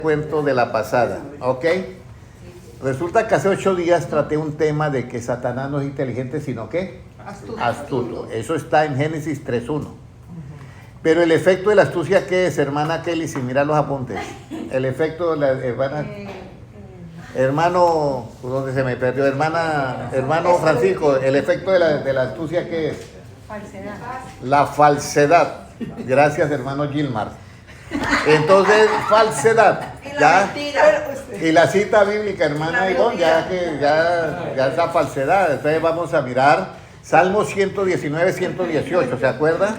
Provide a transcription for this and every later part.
cuento de la pasada, ¿ok? Resulta que hace 8 días traté un tema de que Satanás no es inteligente, sino que astuto. Eso está en Génesis 3.1. Pero el efecto de la astucia, ¿qué es, hermana Kelly? Sin mirar los apuntes. El efecto de la hermana... Hermano, ¿dónde se me perdió? Hermano Francisco, el efecto de la astucia, ¿qué es? Falsedad. La falsedad. Gracias, hermano Gilmar. Entonces, falsedad. ¿Ya? Y la cita bíblica, hermana Ivonne, ya esa falsedad. Entonces vamos a mirar Salmo 119, 118, ¿se acuerda?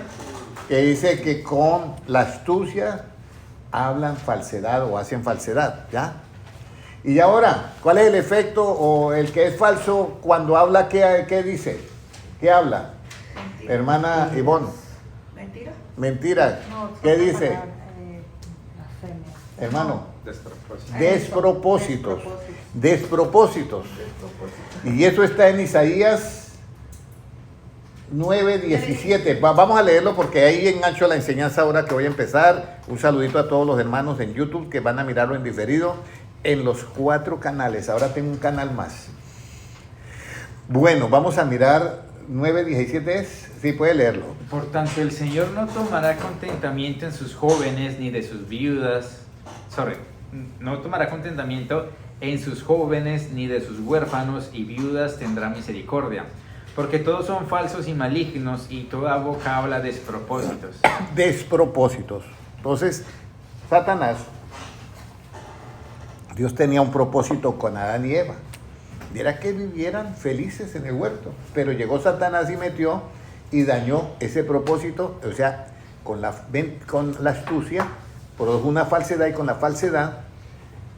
Que dice que con la astucia hablan falsedad o hacen falsedad, ¿ya? Y ahora, ¿cuál es el efecto o el que es falso cuando habla? ¿Qué dice? ¿Qué habla? Mentira. Hermana Ivonne. ¿Mentira? Mentira. No, ¿Qué otra dice? palabra, blasfemia. Hermano. Despropósito. Despropósitos. Y eso está en Isaías 9:17. Vamos a leerlo porque ahí engancho la enseñanza ahora que voy a empezar. Un saludito a todos los hermanos en YouTube que van a mirarlo en diferido en los 4 canales. Ahora tengo un canal más. Bueno, vamos a mirar 9:17. Sí, puede leerlo. Por tanto, el Señor no tomará contentamiento en sus jóvenes ni de sus viudas. No tomará contentamiento en sus jóvenes ni de sus huérfanos y viudas tendrá misericordia. Porque todos son falsos y malignos y toda boca habla despropósitos. Despropósitos. Entonces, Satanás, Dios tenía un propósito con Adán y Eva. Era que vivieran felices en el huerto. Pero llegó Satanás y metió y dañó ese propósito. O sea, con la astucia, produjo una falsedad y con la falsedad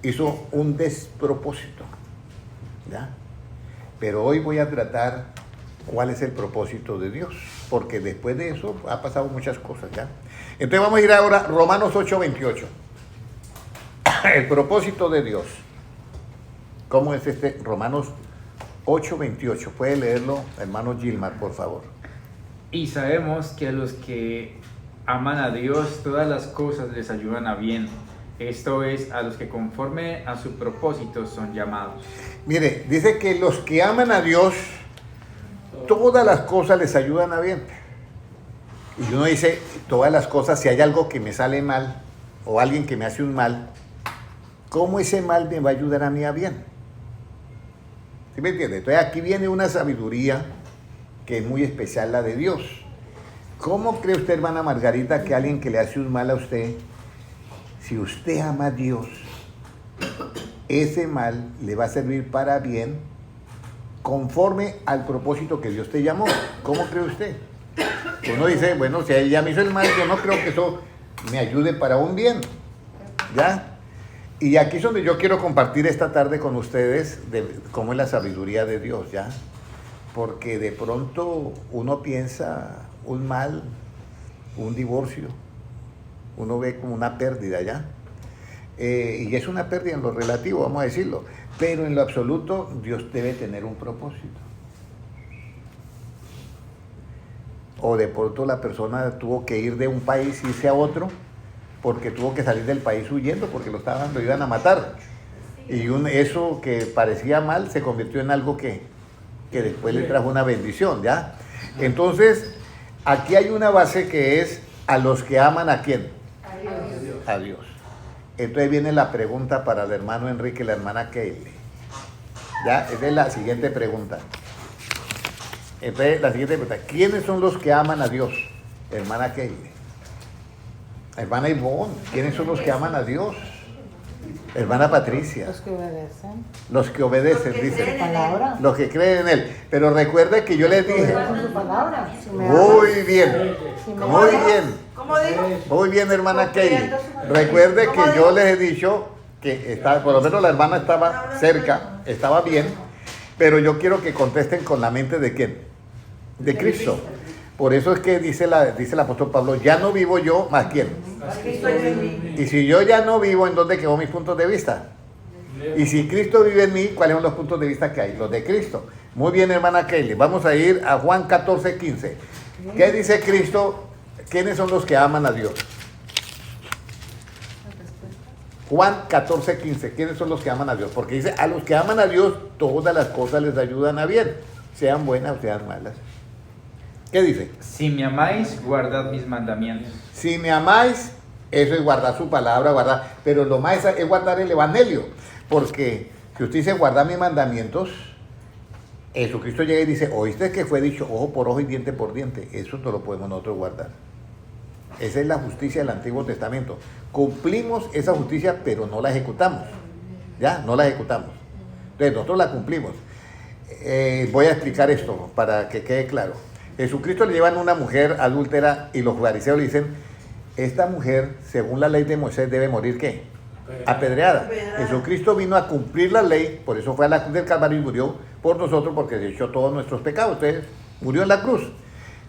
hizo un despropósito. ¿Ya? Pero hoy voy a tratar cuál es el propósito de Dios. Porque después de eso ha pasado muchas cosas, ¿ya? Entonces vamos a ir ahora a Romanos 8:28. El propósito de Dios. ¿Cómo es este? Romanos 8:28. ¿Puede leerlo, hermano Gilmar, por favor? Y sabemos que a los que aman a Dios, todas las cosas les ayudan a bien. Esto es, a los que conforme a su propósito son llamados. Mire, dice que los que aman a Dios, todas las cosas les ayudan a bien. Y uno dice, todas las cosas, si hay algo que me sale mal, o alguien que me hace un mal, ¿cómo ese mal me va a ayudar a mí a bien? ¿Sí me entiende? Entonces aquí viene una sabiduría que es muy especial, la de Dios. ¿Cómo cree usted, hermana Margarita, que alguien que le hace un mal a usted, si usted ama a Dios, ese mal le va a servir para bien conforme al propósito que Dios te llamó? ¿Cómo cree usted? Uno dice, bueno, si ella me hizo el mal, yo no creo que eso me ayude para un bien, ¿ya? Y aquí es donde yo quiero compartir esta tarde con ustedes de cómo es la sabiduría de Dios, ¿ya? Porque de pronto uno piensa un mal, un divorcio, uno ve como una pérdida, ¿ya? Y es una pérdida en lo relativo, vamos a decirlo, pero en lo absoluto Dios debe tener un propósito. O de pronto la persona tuvo que ir de un país y irse a otro porque tuvo que salir del país huyendo porque lo iban a matar. Y eso que parecía mal se convirtió en algo que después le trajo una bendición, ¿ya? Entonces, aquí hay una base que es a los que aman ¿a quién? A Dios. Entonces viene la pregunta para el hermano Enrique y la hermana Kelly. ¿Ya? Esa es la siguiente pregunta. Entonces, la siguiente pregunta. ¿Quiénes son los que aman a Dios? Hermana Kelly. Hermana Ivonne. ¿Quiénes son los que aman a Dios? Hermana Patricia. Los que obedecen. Los que obedecen, Los que dice. creen en palabra. Los que creen en Él. Pero recuerde que yo les dije. Con su palabra. Si me Muy amas, bien. si me Muy amas, bien. ¿Cómo digo? Muy bien, hermana Kelly. Cumpliendo su- Recuerde ¿Cómo que yo digo? les he dicho que por lo menos la hermana estaba cerca, estaba bien, pero yo quiero que contesten con la mente de quién, de Cristo. Por eso es que dice el apóstol Pablo, ya no vivo yo, más quién. Cristo vive en mí. Y si yo ya no vivo, ¿en dónde quedó mis puntos de vista? Y si Cristo vive en mí, ¿cuáles son los puntos de vista que hay? Los de Cristo. Muy bien, hermana Kelly. Vamos a ir a Juan 14:15. ¿Qué dice Cristo? ¿Quiénes son los que aman a Dios? Juan 14:15. ¿Quiénes son los que aman a Dios? Porque dice, a los que aman a Dios, todas las cosas les ayudan a bien, sean buenas o sean malas. ¿Qué dice? Si me amáis, guardad mis mandamientos. Si me amáis, eso es guardar su palabra, guardar. Pero lo más es guardar el evangelio. Porque si usted dice guardar mis mandamientos, Jesucristo llega y dice, oíste que fue dicho ojo por ojo y diente por diente. Eso no lo podemos nosotros guardar. Esa es la justicia del Antiguo Testamento. Cumplimos esa justicia, pero no la ejecutamos. ¿Ya? No la ejecutamos. Entonces, nosotros la cumplimos. Voy a explicar esto para que quede claro. Jesucristo le llevan a una mujer adúltera y los fariseos le dicen, esta mujer, según la ley de Moisés, debe morir, ¿qué? Apedreada. Jesucristo vino a cumplir la ley, por eso fue a la cruz del Calvario y murió por nosotros, porque se echó todos nuestros pecados. Entonces, murió en la cruz.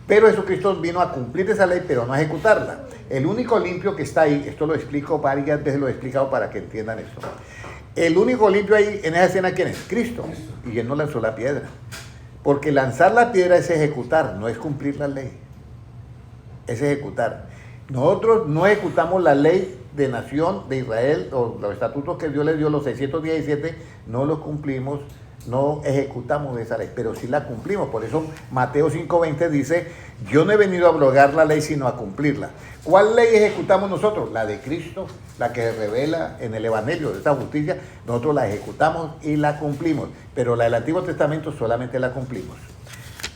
Pero Jesucristo vino a cumplir esa ley, pero no a ejecutarla. El único limpio que está ahí, esto lo explico varias veces, lo he explicado para que entiendan esto. El único limpio ahí en esa escena, ¿quién es? Cristo. Y él no lanzó la piedra. Porque lanzar la piedra es ejecutar, no es cumplir la ley. Es ejecutar. Nosotros no ejecutamos la ley de nación de Israel, o los estatutos que Dios les dio, los 617, no los cumplimos, no ejecutamos esa ley, pero sí la cumplimos. Por eso Mateo 5:20 dice, yo no he venido a abrogar la ley, sino a cumplirla. ¿Cuál ley ejecutamos nosotros? La de Cristo, la que se revela en el Evangelio de esa justicia. Nosotros la ejecutamos y la cumplimos, pero la del Antiguo Testamento solamente la cumplimos.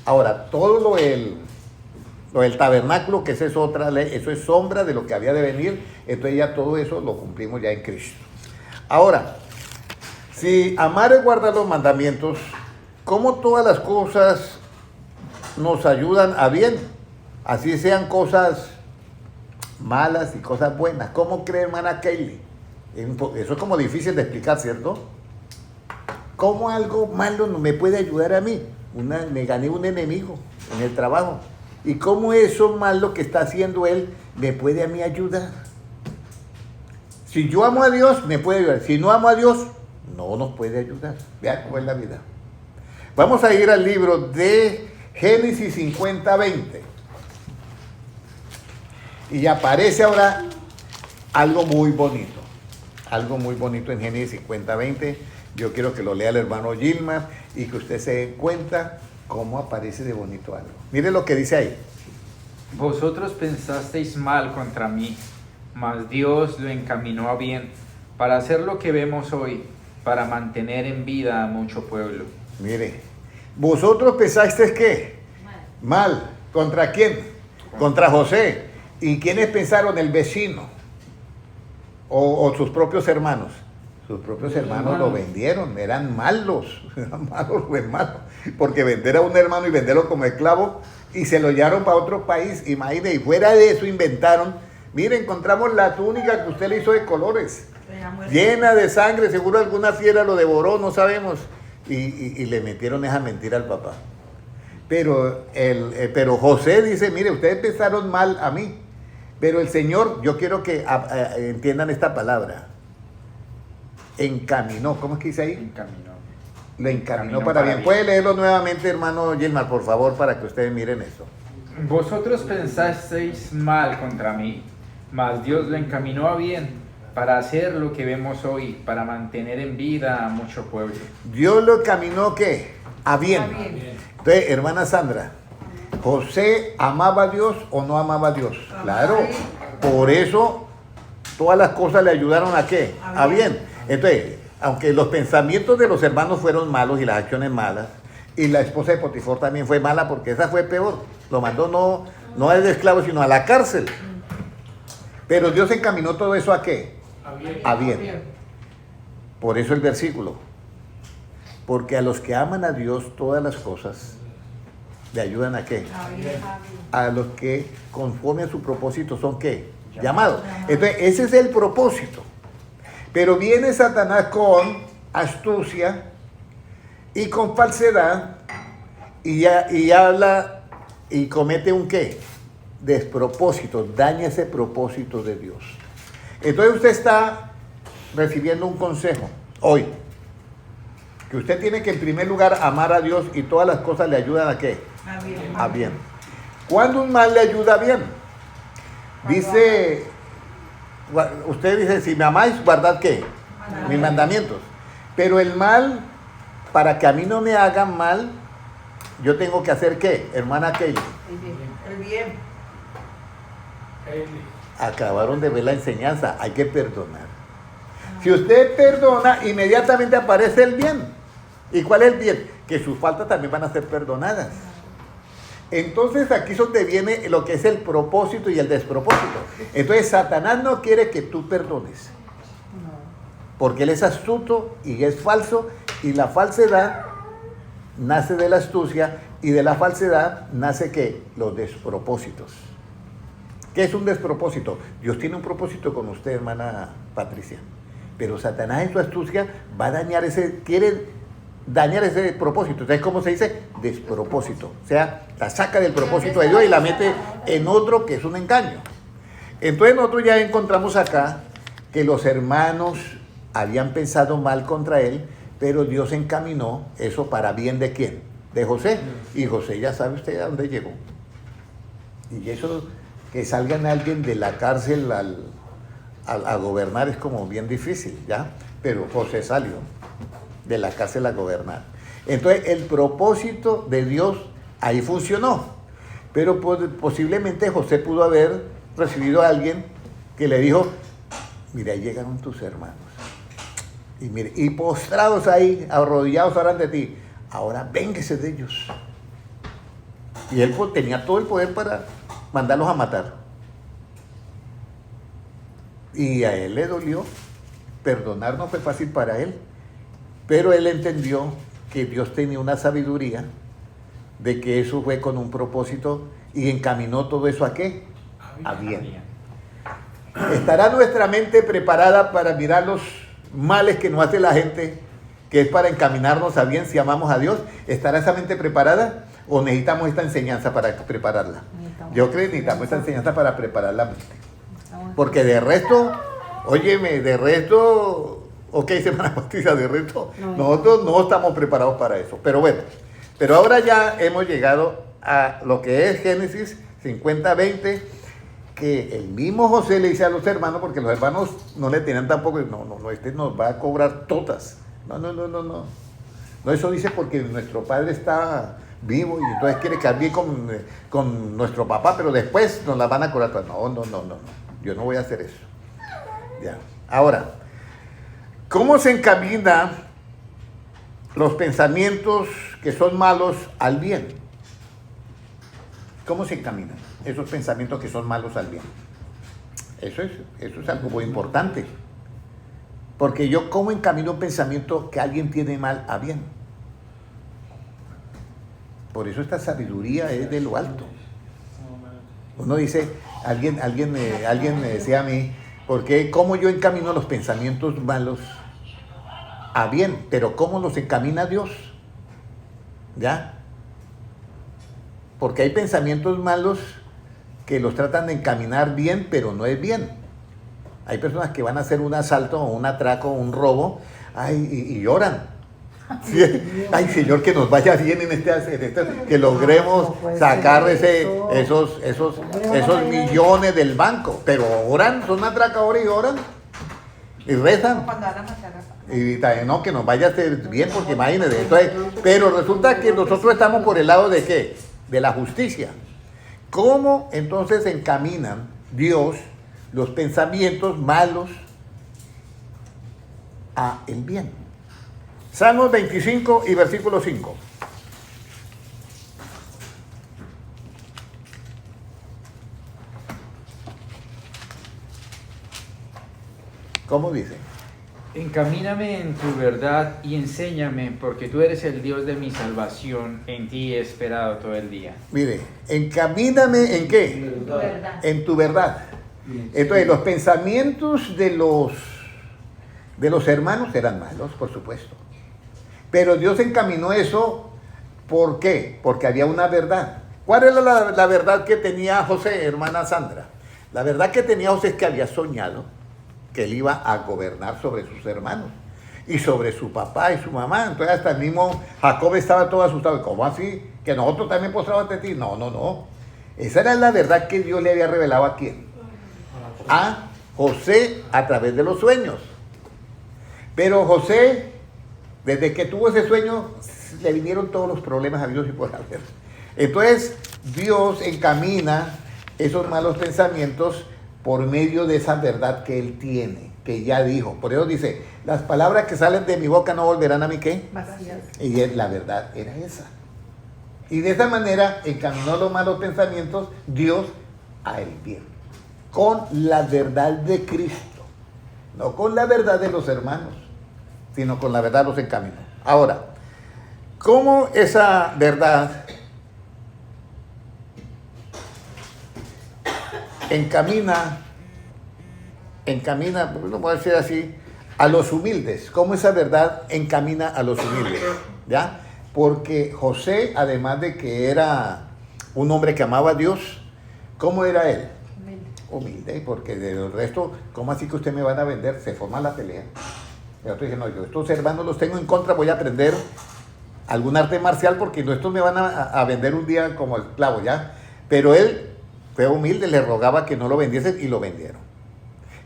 Ahora, todo lo del tabernáculo, que esa es otra ley, eso es sombra de lo que había de venir, entonces ya todo eso lo cumplimos ya en Cristo. Ahora, si amar es guardar los mandamientos, ¿cómo todas las cosas nos ayudan a bien? Así sean cosas malas y cosas buenas. ¿Cómo cree hermana Kaylee? Eso es como difícil de explicar, ¿cierto? ¿Cómo algo malo no me puede ayudar a mí? Me gané un enemigo en el trabajo. ¿Y cómo eso malo que está haciendo él me puede a mí ayudar? Si yo amo a Dios, me puede ayudar. Si no amo a Dios, no nos puede ayudar. Vean cómo es la vida. Vamos a ir al libro de Génesis 50:20. Y aparece ahora algo muy bonito. Algo muy bonito en Génesis 50:20. Yo quiero que lo lea el hermano Gilmar y que usted se dé cuenta cómo aparece de bonito algo. Mire lo que dice ahí. Vosotros pensasteis mal contra mí, mas Dios lo encaminó a bien, para hacer lo que vemos hoy, para mantener en vida a mucho pueblo. Mire, vosotros pensasteis ¿qué? Mal. ¿Contra quién? Contra José. ¿Y quiénes pensaron? El vecino o sus propios hermanos. Sus propios hermanos lo vendieron, eran malos los hermanos, porque vender a un hermano y venderlo como esclavo y se lo llevaron para otro país, imagínate, y fuera de eso inventaron, mire, encontramos la túnica que usted le hizo de colores, llena de sangre, seguro alguna fiera lo devoró, no sabemos, y le metieron esa mentira al papá. Pero José dice, mire, ustedes pensaron mal a mí, pero el Señor, yo quiero que entiendan esta palabra, encaminó, ¿cómo es que dice ahí? Encaminó. Lo encaminó para bien. ¿Puede leerlo nuevamente, hermano Gilmar, por favor, para que ustedes miren esto? Vosotros pensasteis mal contra mí, mas Dios lo encaminó a bien, para hacer lo que vemos hoy, para mantener en vida a mucho pueblo. Dios lo encaminó, ¿qué? A bien. Entonces, hermana Sandra, ¿José amaba a Dios o no amaba a Dios? Claro, por eso todas las cosas le ayudaron a ¿qué? A bien. Entonces, aunque los pensamientos de los hermanos fueron malos y las acciones malas, y la esposa de Potifar también fue mala porque esa fue peor, lo mandó no a de esclavo sino a la cárcel. Pero Dios encaminó todo eso ¿a qué? A bien. Por eso el versículo, porque a los que aman a Dios todas las cosas le ayudan ¿a qué? A los que conforme a su propósito son ¿qué? Llamados. Entonces ese es el propósito. Pero viene Satanás con astucia y con falsedad y habla y comete un ¿qué? Despropósito, daña ese propósito de Dios. Entonces usted está recibiendo un consejo hoy, que usted tiene que en primer lugar amar a Dios y todas las cosas le ayudan ¿a qué? A bien. ¿Cuándo un mal le ayuda a bien? Dice Usted dice, si me amáis, guardad ¿qué? Mis mandamientos. Pero el mal, para que a mí no me hagan mal, yo tengo que hacer ¿qué? Hermana Kelly. El bien. Acabaron de ver la enseñanza, hay que perdonar. Si usted perdona, inmediatamente aparece el bien. ¿Y cuál es el bien? Que sus faltas también van a ser perdonadas. Entonces aquí es donde viene lo que es el propósito y el despropósito. Entonces Satanás no quiere que tú perdones, porque él es astuto y es falso, y la falsedad nace de la astucia, y de la falsedad nace ¿qué? Los despropósitos. ¿Qué es un despropósito? Dios tiene un propósito con usted, hermana Patricia, pero Satanás en su astucia va a dañar quiere dañar ese propósito. Entonces, ¿cómo se dice? Despropósito. O sea, la saca del propósito de Dios y la mete en otro que es un engaño. Entonces nosotros ya encontramos acá que los hermanos habían pensado mal contra él, pero Dios encaminó eso para bien ¿de quién? De José. Y José ya sabe usted a dónde llegó. Y eso, que salgan alguien de la cárcel a gobernar es como bien difícil, ¿ya? Pero José salió de la cárcel a gobernar. Entonces el propósito de Dios ahí funcionó, pero posiblemente José pudo haber recibido a alguien que le dijo, mira, ahí llegaron tus hermanos, y mire, y postrados ahí, arrodillados oran de ti, ahora vénguese de ellos. Y él tenía todo el poder para mandarlos a matar, y a él le dolió. Perdonar no fue fácil para él, pero él entendió que Dios tenía una sabiduría, de que eso fue con un propósito, y encaminó todo eso ¿a qué? A bien. ¿Estará nuestra mente preparada para mirar los males que nos hace la gente, que es para encaminarnos a bien si amamos a Dios? ¿Estará esa mente preparada? ¿O necesitamos esta enseñanza para prepararla? Yo creo que necesitamos esta enseñanza para preparar la mente. Porque de resto, óyeme, de resto... Ok, semana Patricia, de resto, nosotros no estamos preparados para eso. Pero bueno, pero ahora ya hemos llegado a lo que es Génesis 50:20, que el mismo José le dice a los hermanos, porque los hermanos no le tenían tampoco, no, este nos va a cobrar todas. No, eso dice porque nuestro padre está vivo y entonces quiere quedar bien con nuestro papá, pero después nos la van a cobrar todas. No, yo no voy a hacer eso. Ya, ahora... ¿Cómo se encamina los pensamientos que son malos al bien? ¿Cómo se encaminan esos pensamientos que son malos al bien? Eso es algo muy importante. Porque yo, ¿cómo encamino un pensamiento que alguien tiene mal a bien? Por eso esta sabiduría es de lo alto. Uno dice, alguien me decía a mí, porque cómo yo encamino los pensamientos malos a bien, pero cómo los encamina Dios, ¿ya? Porque hay pensamientos malos que los tratan de encaminar bien, pero no es bien. Hay personas que van a hacer un asalto o un atraco o un robo, y lloran. Sí. Ay, Señor, que nos vaya bien en este, que logremos sacar esos millones del banco. Pero oran, son atracadores y oran y rezan. Y no, que nos vaya a hacer bien, porque imagínense. Entonces, pero resulta que nosotros estamos por el lado de ¿qué? De la justicia. ¿Cómo entonces encaminan Dios los pensamientos malos a el bien? Salmos 25 y versículo 5. ¿Cómo dice? Encamíname en tu verdad y enséñame, porque tú eres el Dios de mi salvación, en ti he esperado todo el día. Mire, encamíname ¿en qué? En tu verdad. En tu verdad. Entonces, los pensamientos de los hermanos eran malos, por supuesto. Pero Dios encaminó eso, ¿por qué? Porque había una verdad. ¿Cuál era la verdad que tenía José, hermana Sandra? La verdad que tenía José es que había soñado que él iba a gobernar sobre sus hermanos y sobre su papá y su mamá. Entonces hasta el mismo Jacob estaba todo asustado. ¿Cómo así? ¿Que nosotros también postramos ante ti? No. Esa era la verdad que Dios le había revelado a quién. A José a través de los sueños. Pero José, desde que tuvo ese sueño, le vinieron todos los problemas a Dios y por haber. Entonces, Dios encamina esos malos pensamientos por medio de esa verdad que Él tiene, que ya dijo. Por eso dice, las palabras que salen de mi boca no volverán a mí, ¿qué? Vacías. Y la verdad era esa. Y de esa manera encaminó los malos pensamientos Dios a el bien. Con la verdad de Cristo. No con la verdad de los hermanos, sino con la verdad los encaminó. Ahora, ¿cómo esa verdad encamina, lo voy a decir así, a los humildes? ¿Cómo esa verdad encamina a los humildes? ¿Ya? Porque José, además de que era un hombre que amaba a Dios, ¿cómo era él? Humilde, porque del resto, ¿cómo así que usted me van a vender? Se forma la pelea. Y otro dice, no, yo estos hermanos los tengo en contra, voy a aprender algún arte marcial porque no, estos me van a vender un día como esclavo, ¿ya? Pero él fue humilde, le rogaba que no lo vendiesen y lo vendieron.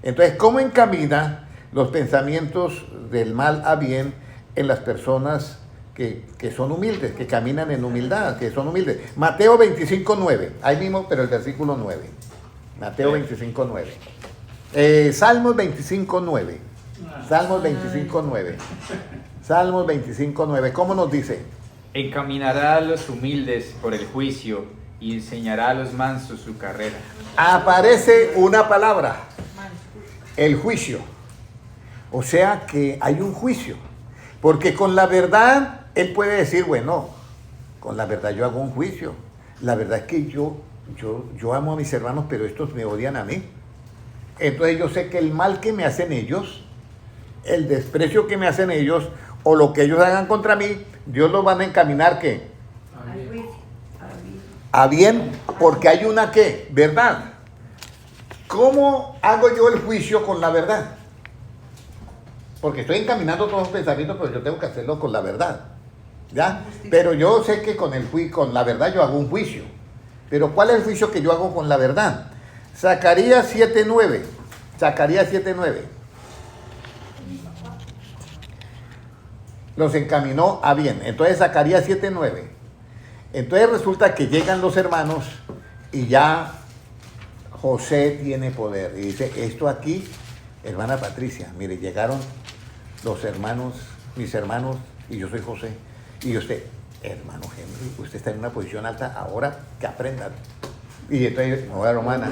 Entonces, ¿cómo encamina los pensamientos del mal a bien en las personas que son humildes, que caminan en humildad, que son humildes? Mateo 25:9, ahí mismo, pero el versículo 9. Mateo 25:9. Salmos 25:9. Salmos 25:9. Salmos 25:9. ¿Cómo nos dice? Encaminará a los humildes por el juicio y enseñará a los mansos su carrera. Aparece una palabra, el juicio. O sea que hay un juicio. Porque con la verdad, él puede decir, bueno, con la verdad yo hago un juicio. La verdad es que yo amo a mis hermanos, pero estos me odian a mí. Entonces yo sé que el mal que me hacen ellos, el desprecio que me hacen ellos, o lo que ellos hagan contra mí, Dios los van a encaminar, ¿qué? A bien, porque hay una, ¿qué? Verdad. ¿Cómo hago yo el juicio con la verdad? Porque estoy encaminando todos los pensamientos, pero yo tengo que hacerlo con la verdad, ¿ya? Pero yo sé que con la verdad yo hago un juicio. Pero ¿cuál es el juicio que yo hago con la verdad? Zacarías 7:9. Zacarías 7:9. Los encaminó a bien. Entonces Zacarías 7:9. Entonces resulta que llegan los hermanos y ya José tiene poder. Y dice, esto aquí, hermana Patricia, mire, llegaron los hermanos, mis hermanos, y yo soy José. Y usted, hermano Henry, usted está en una posición alta, ahora que aprendan. Y entonces, no, hermana,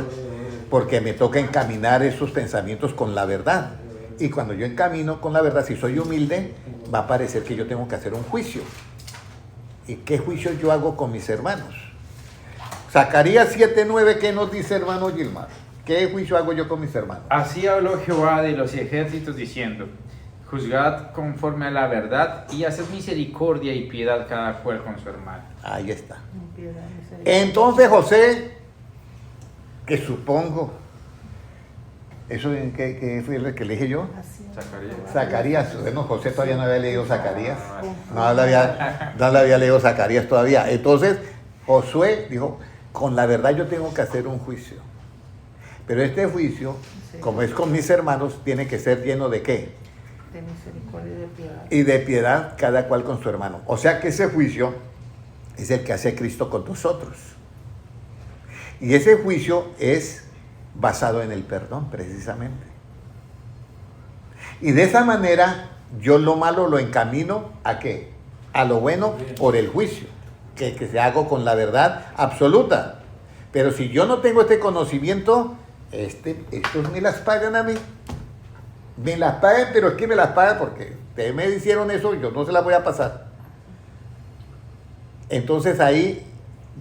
porque me toca encaminar esos pensamientos con la verdad. Y cuando yo encamino con la verdad, si soy humilde, va a parecer que yo tengo que hacer un juicio. ¿Y qué juicio yo hago con mis hermanos? Zacarías 7:9, ¿qué nos dice, hermano Gilmar? ¿Qué juicio hago yo con mis hermanos? Así habló Jehová de los ejércitos diciendo, juzgad conforme a la verdad y haced misericordia y piedad cada cual con su hermano. Ahí está. Entonces José, que supongo, ¿eso en qué fue el que le dije yo? Zacarías. Bueno, José todavía no había leído Zacarías. No le había leído Zacarías todavía. Entonces Josué dijo, con la verdad yo tengo que hacer un juicio. Pero este juicio, como es con mis hermanos, tiene que ser lleno de ¿qué? De misericordia y de piedad. Y de piedad cada cual con su hermano. O sea que ese juicio es el que hace Cristo con nosotros. Y ese juicio es basado en el perdón, precisamente. Y de esa manera yo lo malo lo encamino ¿a qué? A lo bueno por el juicio, que se hago con la verdad absoluta. Pero si yo no tengo este conocimiento, estos me las pagan a mí. Me las pagan, pero es que me las pagan porque ustedes me hicieron eso, yo no se las voy a pasar. Entonces ahí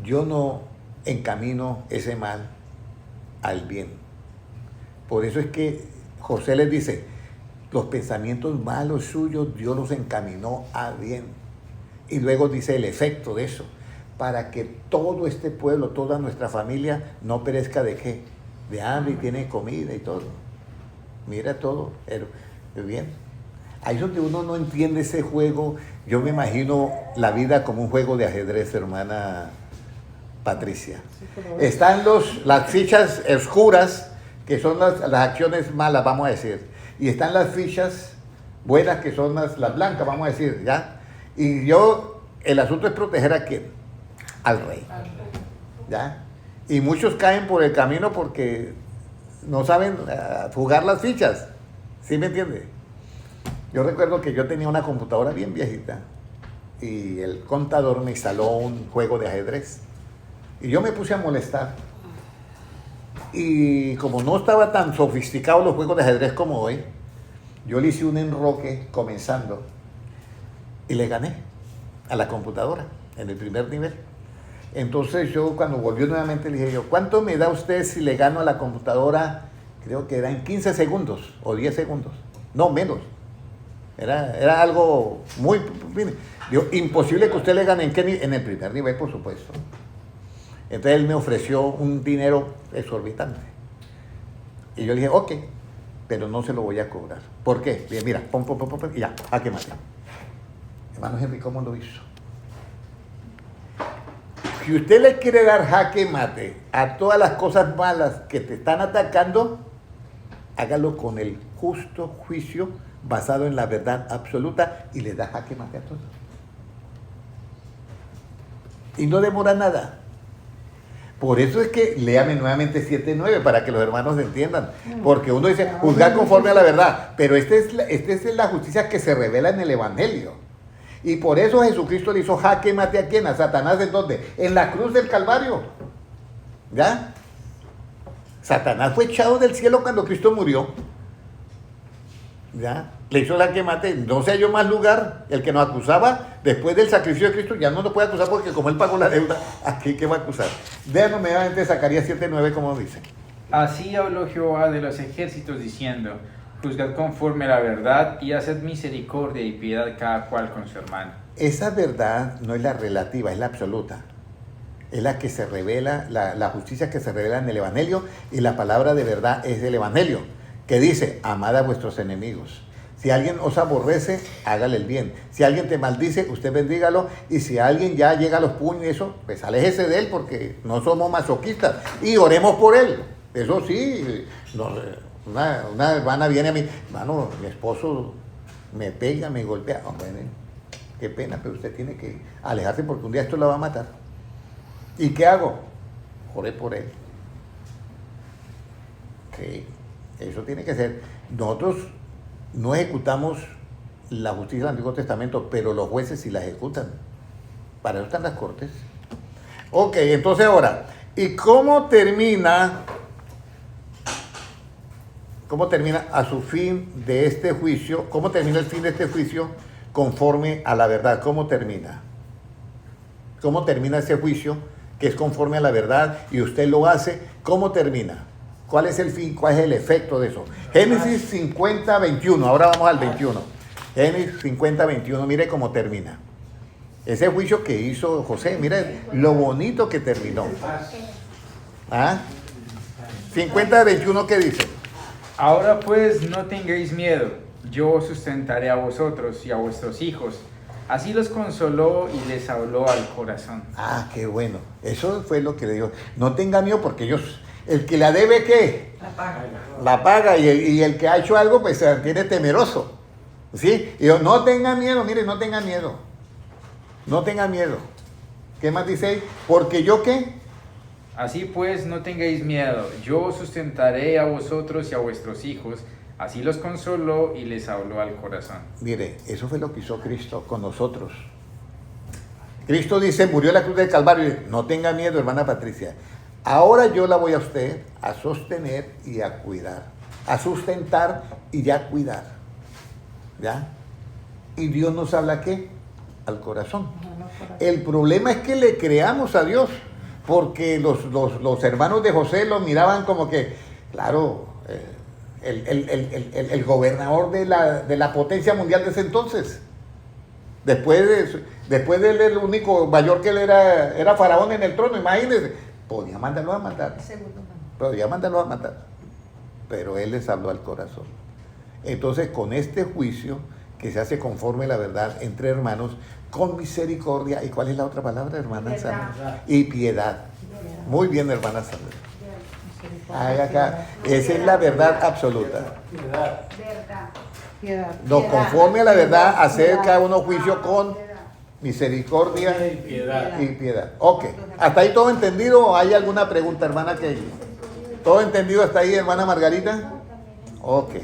yo no encamino ese mal al bien. Por eso es que José les dice, los pensamientos malos suyos Dios los encaminó a bien. Y luego dice el efecto de eso, para que todo este pueblo, toda nuestra familia no perezca de qué, de hambre y tiene comida y todo. Mira todo, pero bien. Ahí es donde uno no entiende ese juego. Yo me imagino la vida como un juego de ajedrez, hermana Patricia. Están las fichas oscuras que son las acciones malas, vamos a decir. Y están las fichas buenas, que son las blancas, vamos a decir, ¿ya? Y el asunto es proteger a quién, al rey, ¿ya? Y muchos caen por el camino porque no saben jugar las fichas, ¿sí me entiende? Yo recuerdo que yo tenía una computadora bien viejita y el contador me instaló un juego de ajedrez y yo me puse a molestar. Y como no estaba tan sofisticado los juegos de ajedrez como hoy, yo le hice un enroque comenzando y le gané a la computadora en el primer nivel. Entonces yo cuando volvió nuevamente le dije yo, ¿cuánto me da usted si le gano a la computadora? Creo que era en 15 segundos o 10 segundos, no menos. Era algo muy... Digo, imposible que usted le gane en el primer nivel, por supuesto. Entonces él me ofreció un dinero exorbitante. Y yo le dije, ok, pero no se lo voy a cobrar. ¿Por qué? Bien, mira, pum, y ya, jaque mate. Hermano Henry, ¿cómo lo hizo? Si usted le quiere dar jaque mate a todas las cosas malas que te están atacando, hágalo con el justo juicio basado en la verdad absoluta y le da jaque mate a todo. Y no demora nada. Por eso es que léame nuevamente 7:9 para que los hermanos entiendan. Porque uno dice, juzgar conforme a la verdad. Pero esta es la justicia que se revela en el Evangelio. Y por eso Jesucristo le hizo jaque mate a quién, a Satanás. ¿En dónde? En la cruz del Calvario. ¿Ya? Satanás fue echado del cielo cuando Cristo murió. ¿Ya? Le hizo jaque mate, no se halló más lugar. El que nos acusaba después del sacrificio de Cristo ya no nos puede acusar porque como él pagó la deuda, aquí ¿qué va a acusar? Vean nuevamente Zacarías 7:9 como dice. Así habló Jehová de los ejércitos diciendo, juzgad conforme a la verdad y haced misericordia y piedad cada cual con su hermano. Esa verdad no es la relativa, es la absoluta. Es la que se revela, la justicia que se revela en el Evangelio, y la palabra de verdad es del Evangelio, que dice, amad a vuestros enemigos. Si alguien os aborrece, hágale el bien. Si alguien te maldice, usted bendígalo. Y si alguien ya llega a los puños y eso, pues aléjese de él porque no somos masoquistas. Y oremos por él. Eso sí, una hermana viene a mí, hermano, mi esposo me pega, me golpea. Oh, bueno, qué pena, pero usted tiene que alejarse porque un día esto la va a matar. ¿Y qué hago? Oré por él. Sí, eso tiene que ser. Nosotros no ejecutamos la justicia del Antiguo Testamento, pero los jueces sí la ejecutan. Para eso están las cortes. Ok, entonces ahora, ¿y cómo termina a su fin de este juicio? ¿Cómo termina el fin de este juicio conforme a la verdad? ¿Cómo termina? ¿Cómo termina ese juicio que es conforme a la verdad y usted lo hace? ¿Cómo termina? ¿Cuál es el fin? ¿Cuál es el efecto de eso? Génesis 50:21. Ahora vamos al 21. Génesis 50:21. Mire cómo termina. Ese juicio que hizo José, mire lo bonito que terminó. ¿Ah? 50:21, ¿qué dice? Ahora pues no tengáis miedo, yo os sustentaré a vosotros y a vuestros hijos. Así los consoló y les habló al corazón. Ah, qué bueno. Eso fue lo que le dijo. No tenga miedo porque ellos... El que la debe, ¿qué? La paga. Y el que ha hecho algo, pues se mantiene temeroso. ¿Sí? Y yo, no tenga miedo, mire, no tenga miedo. No tenga miedo. ¿Qué más dice ahí? Porque yo, ¿qué? Así pues, no tengáis miedo, yo os sustentaré a vosotros y a vuestros hijos. Así los consoló y les habló al corazón. Mire, eso fue lo que hizo Cristo con nosotros. Cristo dice, murió en la cruz del Calvario. No tenga miedo, hermana Patricia. Ahora yo la voy a usted a sostener y a cuidar, a sustentar y ya cuidar, ¿ya? Y Dios nos habla, ¿qué? Al corazón. El problema es que le creamos a Dios, porque los hermanos de José lo miraban como que, claro, el gobernador de la potencia mundial de ese entonces. Después de él, el único mayor que él era faraón en el trono, imagínense. Podía mandarlo a matar. Pero él les habló al corazón. Entonces, con este juicio que se hace conforme a la verdad entre hermanos, con misericordia. ¿Y cuál es la otra palabra, hermana Sandra? Y piedad. Muy bien, hermana Sandra. Haga acá. Esa es la verdad absoluta. Piedad. Piedad. No, conforme a la verdad, hacer cada uno juicio con misericordia Y piedad. y piedad. Ok. ¿Hasta ahí todo entendido o hay alguna pregunta, hermana? ¿Todo entendido hasta ahí, hermana Margarita? Ok.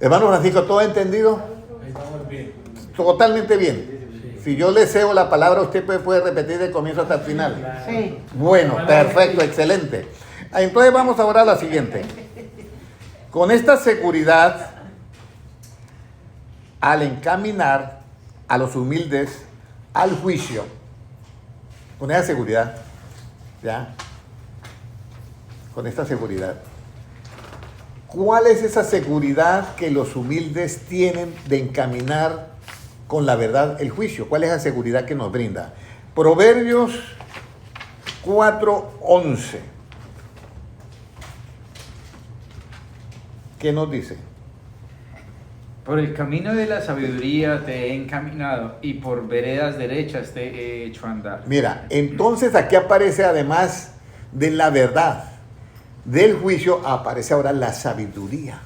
Hermano Francisco, ¿todo entendido? Ahí estamos bien. Totalmente bien. Si yo le cedo la palabra, usted puede repetir de comienzo hasta el final. Sí. Bueno, perfecto, excelente. Entonces vamos ahora a la siguiente. Con esta seguridad, al encaminar a los humildes al juicio, con esa seguridad, ¿ya? Con esta seguridad. ¿Cuál es esa seguridad que los humildes tienen de encaminar con la verdad el juicio? ¿Cuál es la seguridad que nos brinda? Proverbios 4:11. ¿Qué nos dice? Por el camino de la sabiduría te he encaminado y por veredas derechas te he hecho andar. Mira, entonces aquí aparece, además de la verdad del juicio, aparece ahora la sabiduría.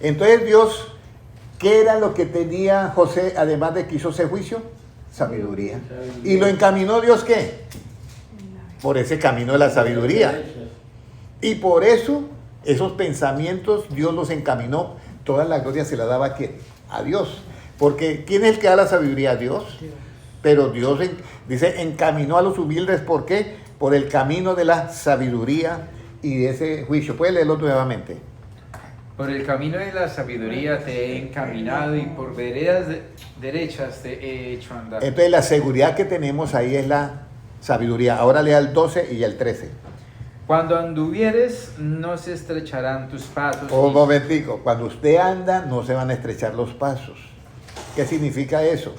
Entonces Dios, ¿qué era lo que tenía José, además de que hizo ese juicio? Sabiduría. ¿Y lo encaminó Dios qué? Por ese camino de la sabiduría. Y por eso, esos pensamientos Dios los encaminó. Toda la gloria se la daba a Dios. Porque ¿quién es el que da la sabiduría? Dios. Pero Dios dice, encaminó a los humildes. ¿Por qué? Por el camino de la sabiduría y de ese juicio. ¿Puede leerlo nuevamente? Por el camino de la sabiduría te he encaminado y por veredas derechas te he hecho andar. Entonces la seguridad que tenemos ahí es la sabiduría. Ahora lea el 12 y el 13. Cuando anduvieres no se estrecharán tus pasos. Un momentico, cuando usted anda no se van a estrechar los pasos. ¿Qué significa eso?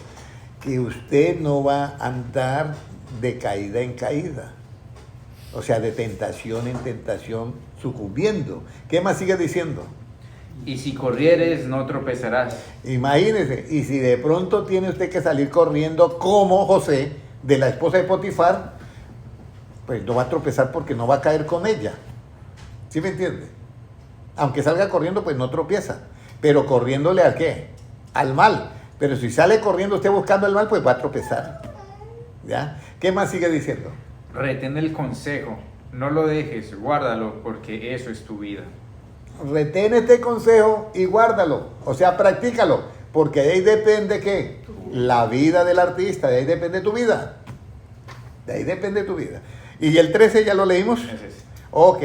Que usted no va a andar de caída en caída. O sea, de tentación en tentación, sucumbiendo. ¿Qué más sigue diciendo? Y si corrieres no tropezarás. Imagínese, y si de pronto tiene usted que salir corriendo como José, de la esposa de Potifar, pues no va a tropezar porque no va a caer con ella. ¿Sí me entiende? Aunque salga corriendo, pues no tropieza. Pero corriéndole ¿a qué? Al mal. Pero si sale corriendo usted buscando el mal, pues va a tropezar. ¿Ya? ¿Qué más sigue diciendo? Retén el consejo, no lo dejes, guárdalo, porque eso es tu vida. Retén este consejo y guárdalo. O sea, practícalo. Porque de ahí depende ¿qué? La vida del artista. De ahí depende tu vida. De ahí depende tu vida. ¿Y el 13 ya lo leímos? Ese es. Ok.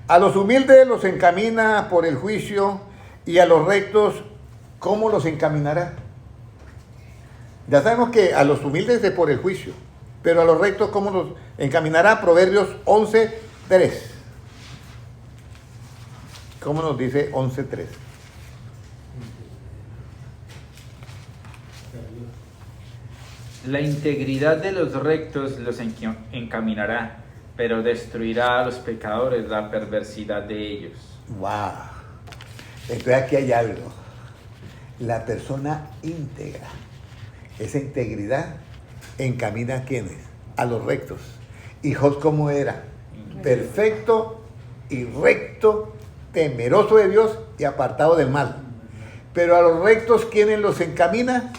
A los humildes los encamina por el juicio y a los rectos, ¿cómo los encaminará? Ya sabemos que a los humildes es por el juicio, pero a los rectos, ¿cómo los encaminará? Proverbios 11:3. ¿Cómo nos dice 11:3? La integridad de los rectos los encaminará, pero destruirá a los pecadores la perversidad de ellos. ¡Wow! Entonces aquí hay algo. La persona íntegra, esa integridad encamina a quienes, a los rectos. ¿Y Job cómo era? Perfecto y recto, temeroso de Dios y apartado del mal. Pero a los rectos, ¿quiénes los encamina?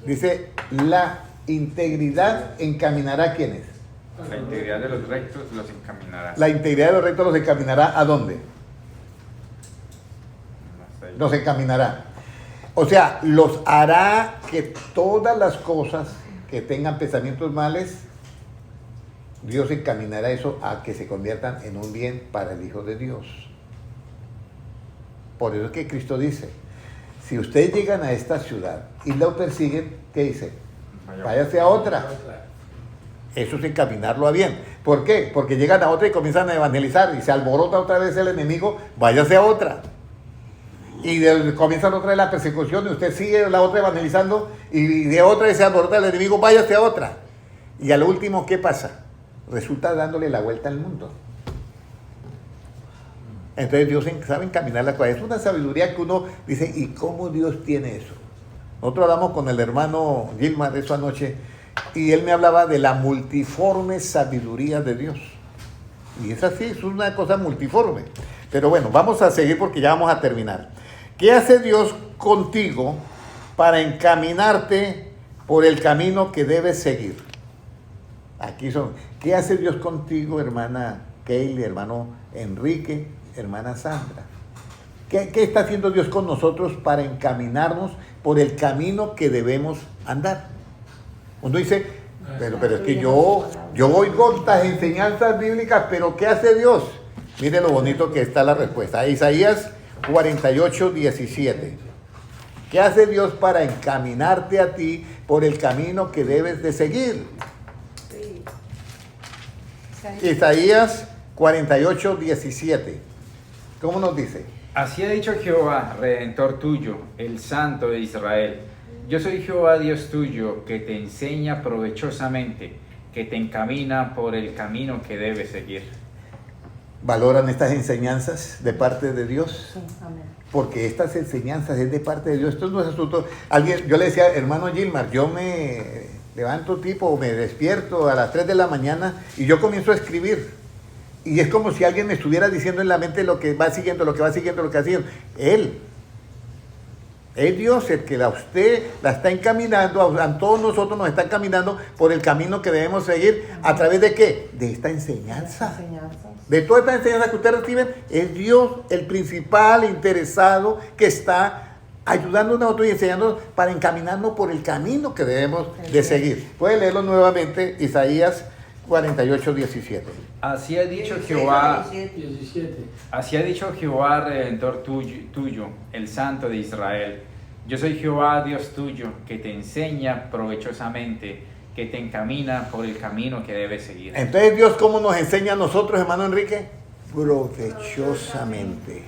Dice, la integridad encaminará a quienes. La integridad de los rectos los encaminará. La integridad de los rectos los encaminará ¿a dónde? Los encaminará. O sea, los hará que todas las cosas que tengan pensamientos males, Dios encaminará eso a que se conviertan en un bien para el Hijo de Dios. Por eso es que Cristo dice, si ustedes llegan a esta ciudad y lo persiguen, ¿qué dice? Váyase a otra. Eso es encaminarlo a bien. ¿Por qué? Porque llegan a otra y comienzan a evangelizar y se alborota otra vez el enemigo, váyase a otra. Y comienzan otra vez la persecución y usted sigue la otra evangelizando y de otra vez se alborota el enemigo, váyase a otra. Y al último, ¿qué pasa? Resulta dándole la vuelta al mundo. Entonces Dios sabe encaminar la cosa. Es una sabiduría que uno dice, ¿y cómo Dios tiene eso? Nosotros hablamos con el hermano Gilmar de eso anoche y él me hablaba de la multiforme sabiduría de Dios. Y es así, es una cosa multiforme. Pero bueno, vamos a seguir porque ya vamos a terminar. ¿Qué hace Dios contigo para encaminarte por el camino que debes seguir? Aquí son. ¿Qué hace Dios contigo, hermana Kaylee, hermano Enrique, hermana Sandra? ¿Qué está haciendo Dios con nosotros para encaminarnos por el camino que debemos andar? Uno dice, pero es que yo oigo estas enseñanzas bíblicas, pero ¿qué hace Dios? Mire lo bonito que está la respuesta. Isaías 48, 17. ¿Qué hace Dios para encaminarte a ti por el camino que debes de seguir? Sí. Isaías 48, 17. ¿Cómo nos dice? Así ha dicho Jehová, Redentor tuyo, el Santo de Israel. Yo soy Jehová Dios tuyo, que te enseña provechosamente, que te encamina por el camino que debes seguir. ¿Valoran estas enseñanzas de parte de Dios? Sí, amén. Porque estas enseñanzas es de parte de Dios. Esto no es asunto. Yo le decía, hermano Gilmar, yo me levanto tipo, me despierto a las 3 de la mañana y yo comienzo a escribir. Y es como si alguien me estuviera diciendo en la mente lo que va siguiendo, lo que va siguiendo, lo que va siguiendo. Él. Es Dios el que a usted la está encaminando, a todos nosotros nos está encaminando por el camino que debemos seguir. ¿A través de qué? De esta enseñanza. De toda esta enseñanza que ustedes reciben, es Dios el principal interesado que está ayudándonos a nosotros y enseñándonos para encaminarnos por el camino que debemos de seguir. Puede leerlo nuevamente, Isaías 48, 17. Así ha dicho Jehová, 17. así ha dicho Jehová, Redentor tuyo, el Santo de Israel. Yo soy Jehová Dios tuyo, que te enseña provechosamente, que te encamina por el camino que debes seguir. Entonces Dios, ¿cómo nos enseña a nosotros, hermano Enrique? Provechosamente.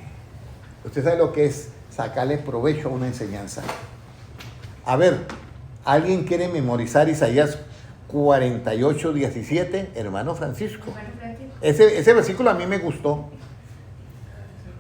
Usted sabe lo que es sacarle provecho a una enseñanza. A ver, ¿alguien quiere memorizar Isaías 48, 17? Hermano Francisco. Ese versículo a mí me gustó.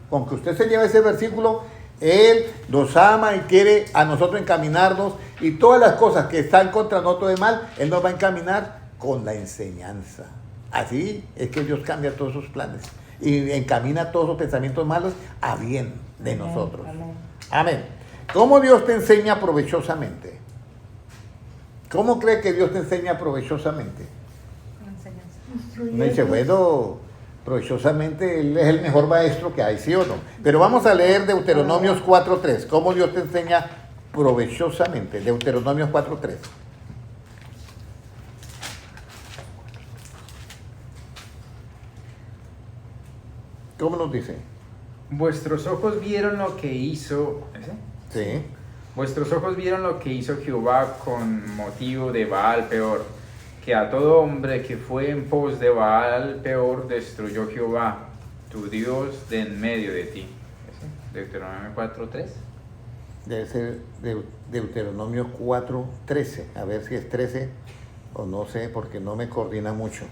Con que usted se lleva ese versículo, Él nos ama y quiere a nosotros encaminarnos, y todas las cosas que están contra nosotros de mal, Él nos va a encaminar con la enseñanza. Así es que Dios cambia todos sus planes y encamina todos los pensamientos malos a bien de nosotros. Amén. Amén. ¿Cómo Dios te enseña provechosamente? ¿Cómo cree que Dios te enseña provechosamente? Me dice, bueno, provechosamente Él es el mejor maestro que hay, ¿sí o no? Pero vamos a leer Deuteronomios 4.3. ¿Cómo Dios te enseña provechosamente? Deuteronomios 4.3. ¿Cómo nos dice? Vuestros ojos vieron lo que hizo... ¿ese? Sí. Vuestros ojos vieron lo que hizo Jehová con motivo de Baal Peor, que a todo hombre que fue en pos de Baal Peor destruyó Jehová, tu Dios, de en medio de ti. ¿Ese? Deuteronomio 4.3. Debe ser Deuteronomio 4.13. A ver si es 13 o no sé, porque no me coordina mucho.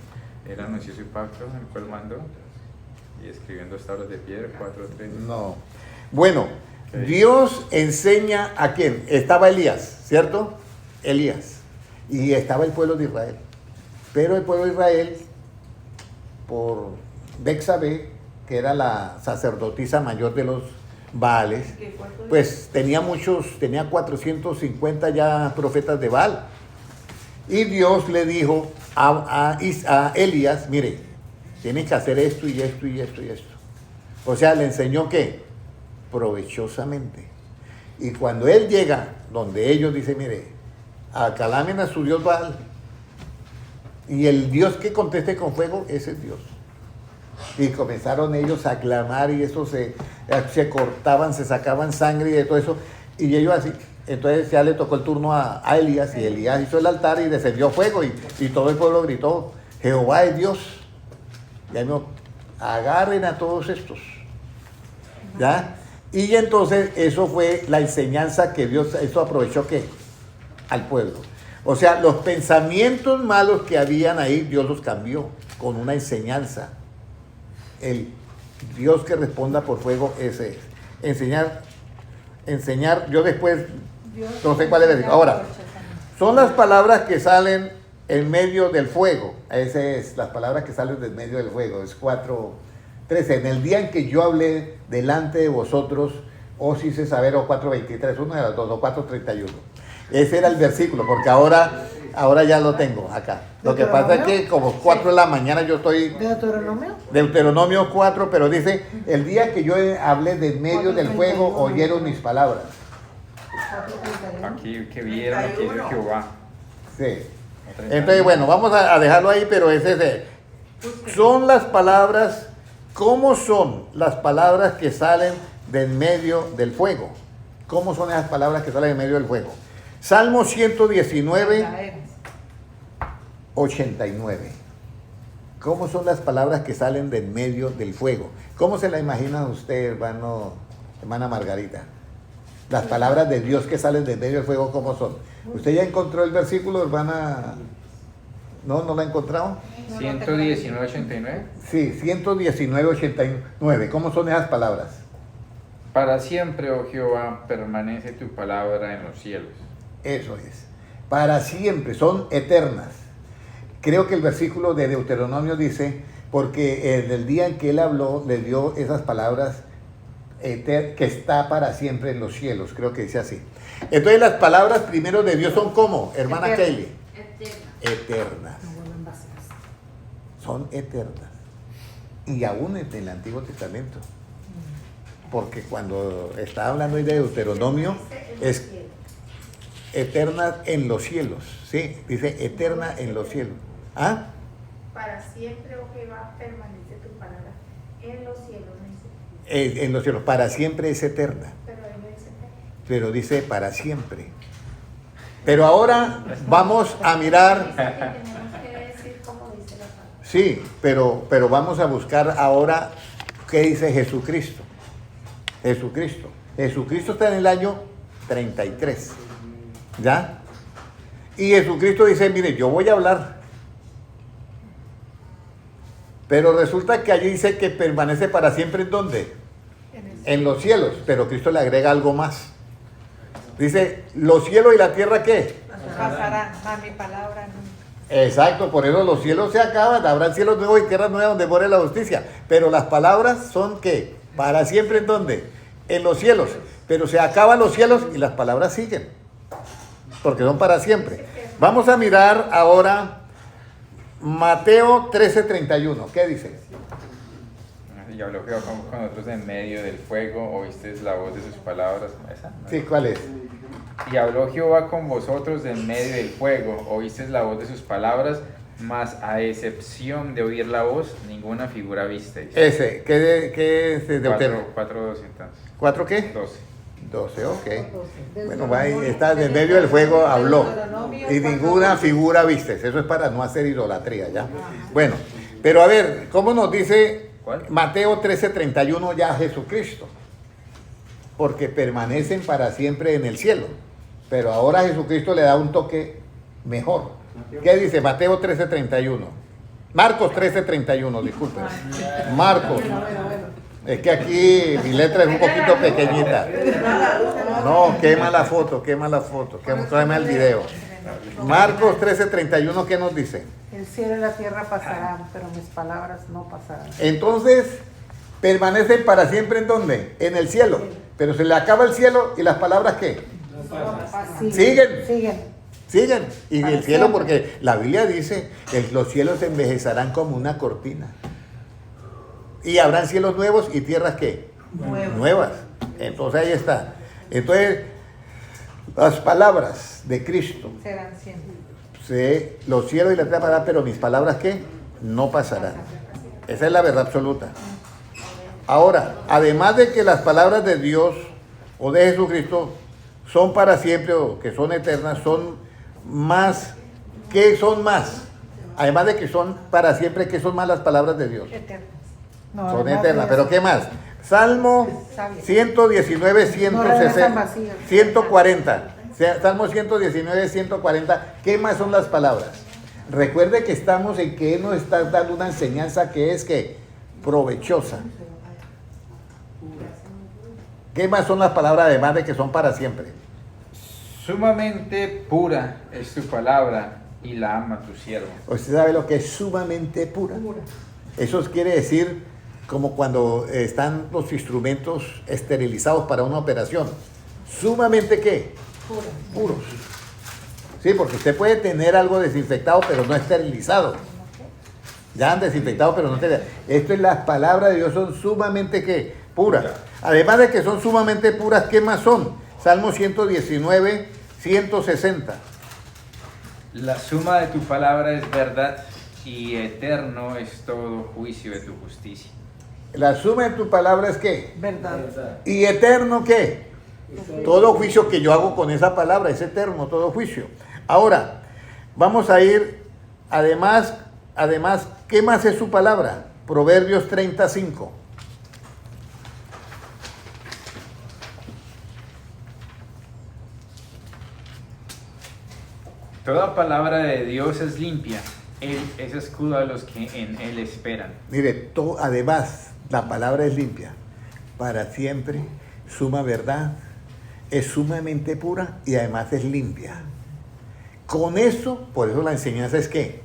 Él anunció su pacto, el cual mandó, y escribiendo tablas de piedra, 4.3. No. Bueno, Okay. Dios enseña a quién. Estaba Elías, ¿cierto? Elías. Y estaba el pueblo de Israel. Pero el pueblo de Israel, por Bexabé, que era la sacerdotisa mayor de los Baales, pues tenía 450 ya profetas de Baal. Y Dios le dijo a Elías, mire, tienes que hacer esto y esto y esto y esto. O sea, le enseñó ¿qué? Provechosamente. Y cuando él llega donde ellos, dice, mire, acalamen a su Dios Baal, y el Dios que conteste con fuego, ese es Dios. Y comenzaron ellos a clamar, y eso se cortaban, se sacaban sangre y de todo eso, y ellos así. Entonces ya le tocó el turno a Elías, y Elías hizo el altar y descendió fuego, y todo el pueblo gritó, Jehová es Dios. Ya no, agarren a todos estos, ¿ya? Y entonces eso fue la enseñanza que Dios, eso aprovechó ¿qué? Al pueblo. O sea, los pensamientos malos que habían ahí, Dios los cambió con una enseñanza. El Dios que responda por fuego, ese es. Enseñar, yo después, no sé cuál es el... Ahora, son las palabras que salen en medio del fuego. Esa es las palabras que salen del medio del fuego. Es 4:13. En el día en que yo hablé delante de vosotros, os hice saber, o 4:23, una de las dos, o 4:31. Ese era el versículo, porque ahora ya lo tengo acá. Lo que pasa es que como 4 de la mañana yo estoy... ¿Deuteronomio? Deuteronomio 4, pero dice, el día que yo hablé del medio del fuego, oyeron mis palabras. 4:31. Aquí que vieron lo que hizo Jehová. Sí. Entonces, bueno, vamos a dejarlo ahí, pero son las palabras, ¿cómo son las palabras que salen del medio del fuego? ¿Cómo son esas palabras que salen del medio del fuego? Salmo 119, 89. ¿Cómo son las palabras que salen del medio del fuego? ¿Cómo se la imagina usted, hermana Margarita? Las palabras de Dios que salen del medio del fuego, ¿cómo son? ¿Usted ya encontró el versículo, hermana? ¿No lo ha encontrado? 119:89. Sí, 119:89. ¿Cómo son esas palabras? Para siempre, oh Jehová, permanece tu palabra en los cielos. Eso es. Para siempre, son eternas. Creo que el versículo de Deuteronomio dice, porque en el día en que él habló, le dio esas palabras que está para siempre en los cielos. Creo que dice así. Entonces las palabras primero de Dios son ¿cómo, hermana Kelly? Eternas. Son eternas. Y aún en el Antiguo Testamento. Porque cuando está hablando de Deuteronomio, es eterna en los cielos. Sí, dice eterna en los cielos. ¿Ah? Para siempre, oh Jehová, permanece tu palabra en los cielos. En los cielos. Para siempre es eterna. Pero ahí no dice eterna. Pero dice para siempre. Pero ahora vamos a mirar. Tenemos que decir cómo dice la palabra. Sí, pero vamos a buscar ahora qué dice Jesucristo. Jesucristo está en el año 33. ¿Ya? Y Jesucristo dice, mire, yo voy a hablar. Pero resulta que allí dice que permanece para siempre, ¿en dónde? En los cielos. Pero Cristo le agrega algo más. Dice, ¿los cielos y la tierra qué? Pasarán, mi palabra no. Exacto, por eso los cielos se acaban, habrán cielos nuevos y tierras nuevas donde more la justicia. Pero las palabras son ¿qué? Para siempre, ¿en dónde? En los cielos. Pero se acaban los cielos y las palabras siguen. Porque son para siempre. Vamos a mirar ahora Mateo 13:31. ¿Qué dice? Y habló Jehová con nosotros en medio del fuego, oíste la voz de sus palabras. ¿Esa? ¿No? Sí, ¿cuál es? Y habló Jehová con vosotros en medio del fuego, oísteis la voz de sus palabras, mas a excepción de oír la voz, ninguna figura visteis. Ese, ¿qué es de Deuteronomio? 4:12 entonces. ¿4 qué? 12. 12, ok. Bueno, ahí está, en medio del fuego habló. Y ninguna figura vistes. Eso es para no hacer idolatría, ¿ya? Bueno, pero a ver, ¿cómo nos dice ¿Cuál? Mateo 13:31 ya Jesucristo? Porque permanecen para siempre en el cielo. Pero ahora Jesucristo le da un toque mejor. ¿Qué dice Mateo 13:31? Marcos 13:31, disculpen. Marcos. Es que aquí mi letra es un poquito pequeñita. No, quema la foto. Tráeme el video. Marcos 13:31, ¿qué nos dice? El cielo y la tierra pasarán, pero mis palabras no pasarán. Entonces, permanecen para siempre ¿en dónde? En el cielo. Pero se le acaba el cielo y las palabras ¿qué? Siguen. Y Para el cielo, siempre. porque la Biblia dice que los cielos se envejecerán como una cortina. Y habrán cielos nuevos y tierras ¿qué? Nuevas. Entonces ahí está. Entonces, las palabras de Cristo, Serán siempre. los cielos y la tierra pasarán, pero mis palabras ¿qué? No pasarán. Esa es la verdad absoluta. Ahora, además de que las palabras de Dios o de Jesucristo son para siempre o que son eternas, son más. ¿Qué son más? Además de que son para siempre, ¿qué son más las palabras de Dios? Eternas. No, Son además eternas, de pero eso, ¿qué más? Salmo 119, No regresan vacías. 140. Salmo 119, 140. ¿Qué más son las palabras? Recuerde que estamos en que Él nos está dando una enseñanza que es que provechosa. ¿Qué más son las palabras además de que son para siempre? Sumamente pura es tu palabra, Y la ama tu siervo. Usted sabe lo que es sumamente pura. Eso quiere decir como cuando están los instrumentos esterilizados para una operación. Sumamente ¿qué? Puros. Sí, porque usted puede tener algo desinfectado pero no esterilizado. Ya han desinfectado pero no esterilizado. Esto es, las palabras de Dios son sumamente ¿qué? Puras. Además de que son sumamente puras, ¿qué más son? Salmo 119, 160. La suma de tu palabra es verdad y eterno es todo juicio de tu justicia. La suma de tu palabra es ¿qué? Verdad. ¿Y eterno qué? Todo juicio que yo hago con esa palabra es eterno, todo juicio. Ahora, vamos a ir, además, ¿qué más es su palabra? Proverbios 35. Toda palabra de Dios es limpia. Él es escudo a los que en Él esperan. Mire, además, la palabra es limpia, para siempre, suma verdad, es sumamente pura y además es limpia. Con eso, por eso la enseñanza es ¿qué?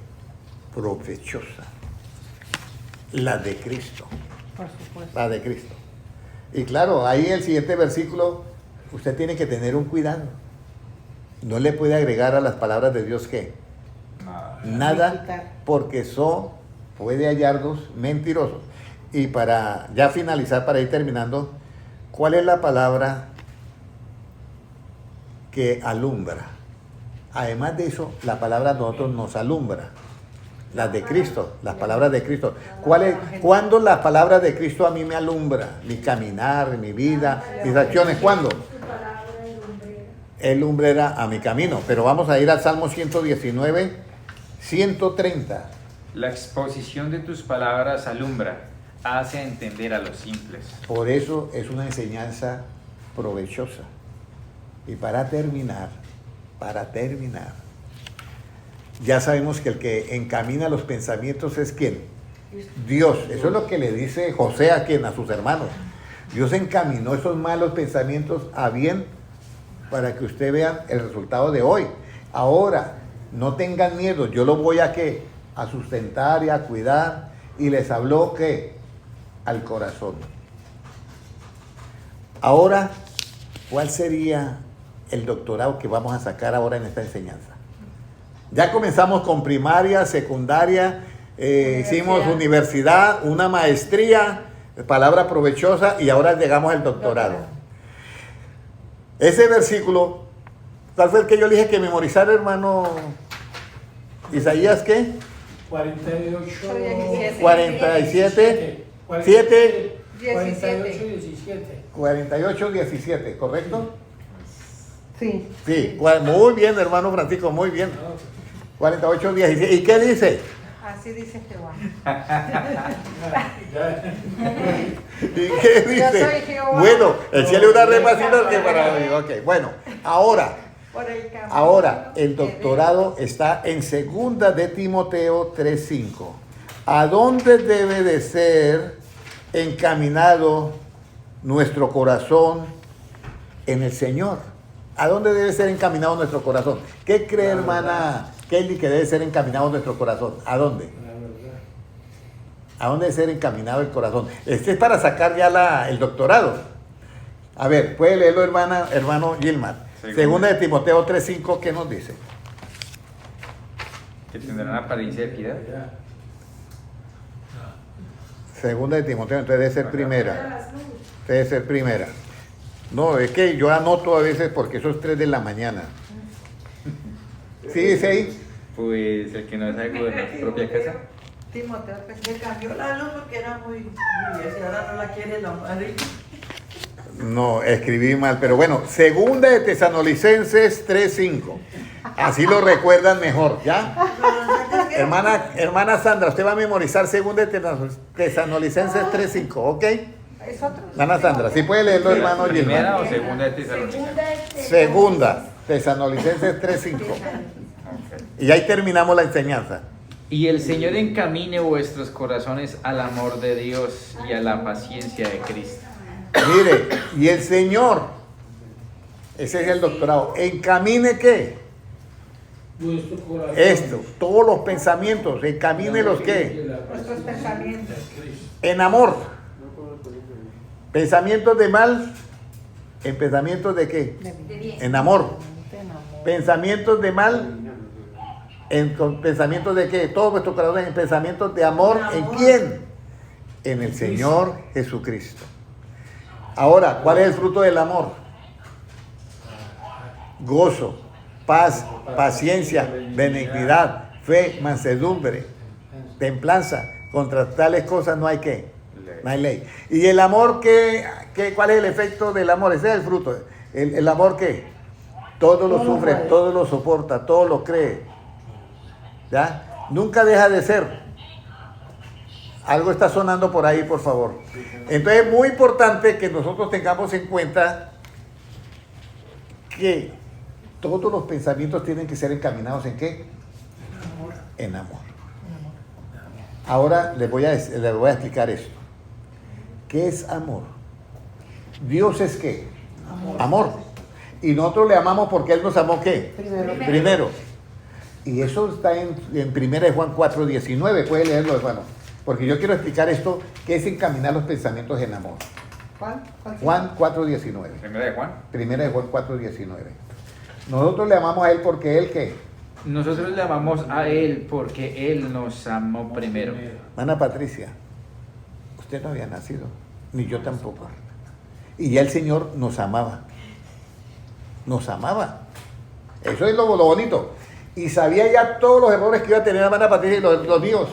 Provechosa. La de Cristo. Por supuesto. La de Cristo. Y claro, ahí el siguiente versículo, usted tiene que tener un cuidado. No le puede agregar a las palabras de Dios ¿qué? Nada, porque eso puede hallarlos mentirosos. Y para ya finalizar, para ir terminando, ¿cuál es la palabra que alumbra? Además de eso, la palabra de nosotros nos alumbra. Las de Cristo, las palabras de Cristo. ¿Cuándo la palabra de Cristo a mí me alumbra? Mi caminar, mi vida, mis acciones. ¿Cuándo? Tu palabra es lumbrera. Es lumbrera a mi camino. Pero vamos a ir al Salmo 119, 130. La exposición de tus palabras alumbra, hace entender a los simples. Por eso es una enseñanza provechosa. Y para terminar, ya sabemos que el que encamina los pensamientos es ¿quién? Dios. Eso es lo que le dice José a quien, a sus hermanos. Dios encaminó esos malos pensamientos a bien para que usted vea el resultado de hoy. Ahora, no tengan miedo, yo los voy a ¿qué? A sustentar y a cuidar. Y les habló ¿qué? Al corazón. Ahora, ¿cuál sería el doctorado que vamos a sacar ahora en esta enseñanza? Ya comenzamos con primaria, secundaria, hicimos universidad, una maestría, palabra provechosa, y ahora llegamos al doctorado. Ese versículo, ¿cuál fue el que yo le dije que memorizar, hermano? ¿Isaías qué? 48. 47, 7, 48, 17. 48, 17, ¿correcto? Sí. Sí, muy bien, hermano Francisco, muy bien. 48, 17. ¿Y qué dice? Así dice Jehová. ¿Y qué dice? Yo soy Jehová. Bueno, échale una repasita que para mí. Ok, bueno, ahora el doctorado está en 2 de Timoteo 3:5. ¿A dónde debe de ser encaminado nuestro corazón en el Señor? ¿A dónde debe ser encaminado nuestro corazón? ¿Qué cree, hermana Kelly, que debe ser encaminado nuestro corazón? ¿A dónde? ¿A dónde debe ser encaminado el corazón? Este es para sacar ya el doctorado. A ver, puede leerlo, hermano Gilmar. 2 de Timoteo 3:5, ¿qué nos dice? Que tendrán apariencia de piedad. 2 de Timoteo, entonces debe ser primera. Debe ser primera. No, es que yo anoto a veces porque eso es 3 de la mañana. ¿Sí dice ahí? Pues el que no sabe gobernar su propia casa. Timoteo, Le cambió la luz porque era muy bien, y ahora no la quiere la madre. No, escribí mal, pero bueno, 2 de Tesalonicenses 3:5. Así lo recuerdan mejor, ¿ya? Hermana Sandra, usted va a memorizar 2 de Tesalonicenses 3:5, ¿ok? es otro. Hermana Sandra, ¿sí puede leerlo, hermano ¿Primera Gilmar? o segunda de Tesalonicenses? Segunda, Tesalonicenses 3:5. Y ahí terminamos la enseñanza. Y el Señor encamine vuestros corazones al amor de Dios y a la paciencia de Cristo. Mire, y el Señor, ese es el doctorado, encamine ¿qué? Vuestro corazón. Esto, todos los pensamientos, encamínelos ¿qué? Nuestros pensamientos. En amor. Pensamientos de mal, en pensamientos de qué? De bien. En amor. En amor. Pensamientos de mal, en pensamientos de qué? Todos vuestros corazones en pensamientos de amor. ¿En quién? En el Señor Jesucristo. Ahora, ¿cuál es el fruto del amor? Gozo, paz, paciencia, benignidad, fe, mansedumbre, templanza. Contra tales cosas no hay qué, no hay ley. ¿Y el amor cuál es el efecto del amor? Ese es el fruto. ¿El amor qué? Todo lo sufre, todo lo soporta, todo lo cree. ¿Ya? Nunca deja de ser. Algo está sonando por ahí, por favor. Entonces es muy importante que nosotros tengamos en cuenta que todos los pensamientos tienen que ser encaminados ¿en qué? En amor. Ahora les voy a explicar esto. ¿Qué es amor? Dios es ¿qué? Amor. Y nosotros le amamos porque Él nos amó ¿qué? Primero. Y eso está en 1 Juan 4:19. Puede leerlo, hermano. Porque yo quiero explicar esto, ¿qué es encaminar los pensamientos en amor? ¿Cuál? Juan 4:19. Primera de Juan. 1 Juan 4:19. Nosotros le amamos a Él porque Él ¿qué? Nosotros le amamos a Él porque Él nos amó primero. Hermana Patricia, usted no había nacido, ni yo tampoco. Y ya el Señor nos amaba. Nos amaba. Eso es lo bonito. Y sabía ya todos los errores que iba a tener la hermana Patricia y los míos.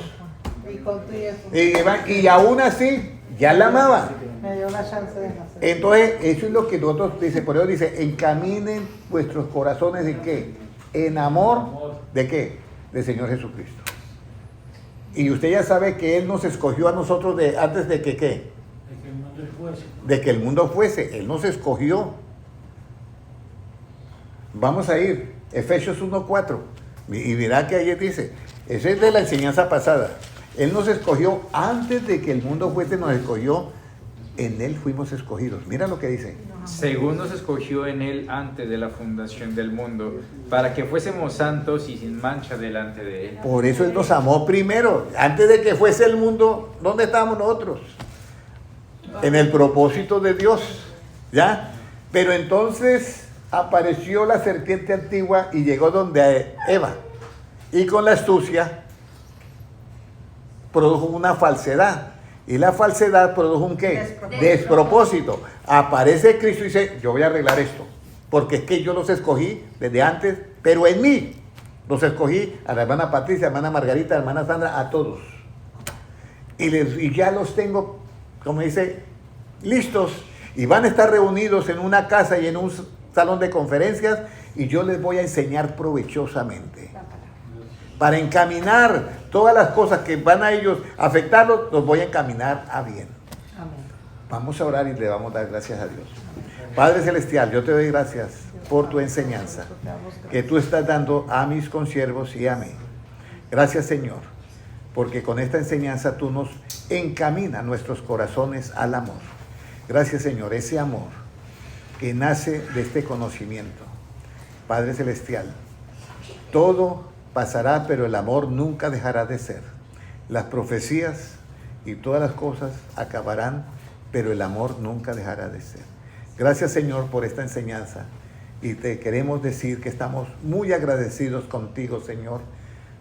Y con tu y eso. Y aún así, ya la amaba. Me dio la chance de nacer. Entonces, eso es lo que nosotros dice, por eso dice, encaminen vuestros corazones en qué? En amor, ¿de qué? Del Señor Jesucristo. Y usted ya sabe que Él nos escogió a nosotros antes de que ¿qué? De que el mundo fuese. De que el mundo fuese. Él nos escogió. Vamos a ir, Efesios 1:4. Y verá que ahí dice, esa es de la enseñanza pasada. Él nos escogió antes de que el mundo fuese, nos escogió. En Él fuimos escogidos. Mira lo que dice. Según nos escogió en Él antes de la fundación del mundo, para que fuésemos santos y sin mancha delante de Él. Por eso Él nos amó primero. Antes de que fuese el mundo, ¿dónde estábamos nosotros? En el propósito de Dios. ¿Ya? Pero entonces apareció la serpiente antigua y llegó donde Eva. Y con la astucia produjo una falsedad. Y la falsedad produjo un ¿qué? Despropósito. Aparece Cristo y dice, yo voy a arreglar esto. Porque es que yo los escogí desde antes, pero en mí los escogí a la hermana Patricia, a la hermana Margarita, a la hermana Sandra, a todos. Y ya los tengo, como dice, listos. Y van a estar reunidos en una casa y en un salón de conferencias. Y yo les voy a enseñar provechosamente. Para encaminar todas las cosas que van a ellos a afectarlos, los voy a encaminar a bien. Amén. Vamos a orar y le vamos a dar gracias a Dios. Padre Celestial, yo te doy gracias por tu enseñanza que tú estás dando a mis consiervos y a mí. Gracias, Señor, porque con esta enseñanza tú nos encaminas nuestros corazones al amor. Gracias, Señor, ese amor que nace de este conocimiento. Padre Celestial, todo pasará, pero el amor nunca dejará de ser. Las profecías y todas las cosas acabarán, pero el amor nunca dejará de ser. Gracias, Señor, por esta enseñanza. Y te queremos decir que estamos muy agradecidos contigo, Señor,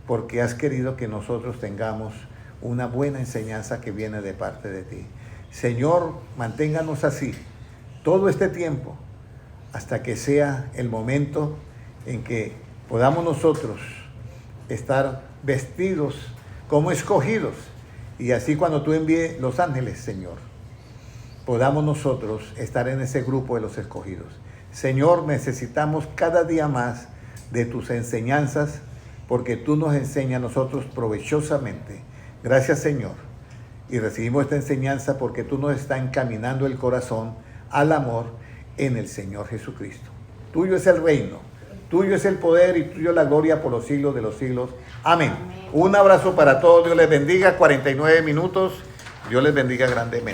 porque has querido que nosotros tengamos una buena enseñanza que viene de parte de ti. Señor, manténganos así todo este tiempo, hasta que sea el momento en que podamos nosotros estar vestidos como escogidos, y así cuando tú envíes los ángeles, Señor, podamos nosotros estar en ese grupo de los escogidos. Señor, necesitamos cada día más de tus enseñanzas, porque tú nos enseñas a nosotros provechosamente. Gracias, Señor, y recibimos esta enseñanza porque tú nos estás encaminando el corazón al amor en el Señor Jesucristo. Tuyo es el reino, tuyo es el poder y tuyo la gloria por los siglos de los siglos. Amén. Un abrazo para todos. Dios les bendiga. 49 minutos. Dios les bendiga grandemente.